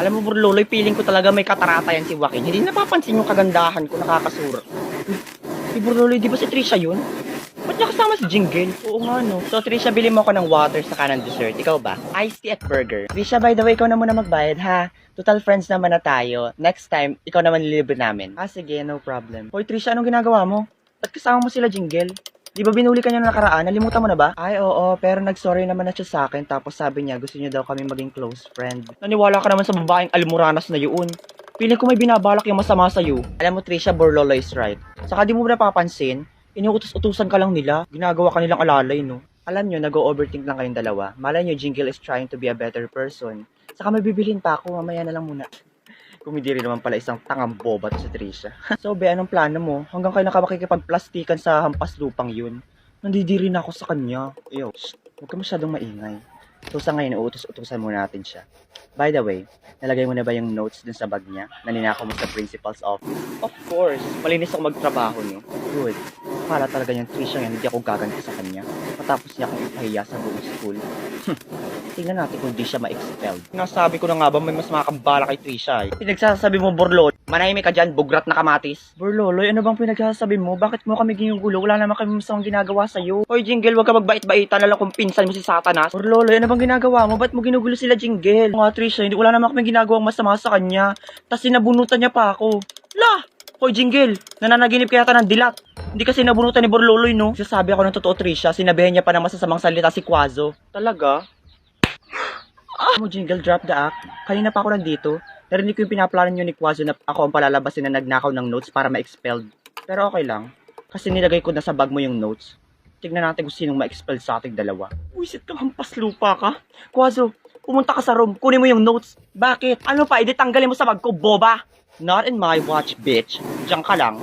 Alam mo, Burloloy, feeling ko talaga may katarata yan si Joaquin. Hindi napapansin yung kagandahan ko, nakakasura. Si Burloloy, di ba si Trisha yun? Ba't niya kasama si Jingle? Oo nga, no. So, Trisha, bili mo ako ng water sa kanan dessert. Ikaw ba? Iced tea at burger. Trisha, by the way, ikaw na muna magbayad, ha? Total friends naman na tayo. Next time, ikaw naman lilibre namin. Ah, sige, no problem. Hoy, Trisha, anong ginagawa mo? Ba't kasama mo sila Jingle? Di ba binuli ka niya na nakaraan? Nalimutan mo na ba? Ay, oo, pero nag-sorry naman na siya sa akin. Tapos sabi niya, gusto niya daw kami maging close friend. Naniwala ka naman sa babaeng almuranas na yun. Feeling ko may binabalak yung masama sa'yo. Alam mo, Trisha, Borlolo is right. Saka di mo ba napapansin? Inuutos-utusan ka lang nila. Ginagawa ka nilang alalay, no? Alam nyo, nag-overthink lang kayong dalawa. Malay nyo, Jingle is trying to be a better person. Saka may bibilhin pa ako, mamaya na lang muna. Kung hindi rin naman pala isang tangang boba to si Trisha. So, be, anong plano mo? Hanggang kayo nakapakikipagplastikan sa hampas lupang yun. Nandidiri na ako sa kanya. Ew, huwag ka masyadong maingay. So, sa ngayon, uutos-utusan muna natin siya. By the way, nalagay mo na ba yung notes dun sa bag niya na ninakaw mo sa principal's office? Of course, malinis ako magtrabaho niyo. Good. Akala talaga yung Trisha yan, hindi ako gaganti sa kanya. Matapos niya akong ipahiya sa buong school. Tingnan natin kung di siya ma-expelled. Nasabi ko na nga ba may mas makakambala kay Trisha eh. Pinagsasabi mo, Borlolo. Manahimik ka dyan, bugrat na kamatis. Borloloy, ano bang pinagsasabi mo? Bakit mo kami ginugulo? Wala naman kami masamang ginagawa sa'yo. Hoy, Jingle, wag ka magbait-baitan. Lalo kung pinsan mo si Satanas. Borloloy, ano bang ginagawa mo? Ba't mo ginugulo sila, Jingle? Mga Trisha, hindi wala naman kami ginagawang masama sa kanya. Tas sinabunutan niya pa ako. Lah! Hoy, Jingle, nananaginip kaya ka ng dilat. Hindi kasi nabunutan ni Borloloy, no? Sasabi ako ng totoo, Trisha. Sinabihan niya pa ng masasamang salita si Quazo. Talaga? Mo, Jingle, drop the act. Kanina pa ako nandito. Narinig ko yung pinaplano nyo ni Quazo na ako ang palalabasin na nagnakaw ng notes para ma-expelled. Pero okay lang. Kasi nilagay ko na sa bag mo yung notes. Tignan natin kung sinong ma-expelled sa ating dalawa. Wisit kang hampas lupa ka. Quazo, pumunta ka sa room. Kunin mo yung notes. Bakit? Ano pa? Tanggalin mo sa bag ko, boba. Not in my watch, bitch. Diyan ka lang.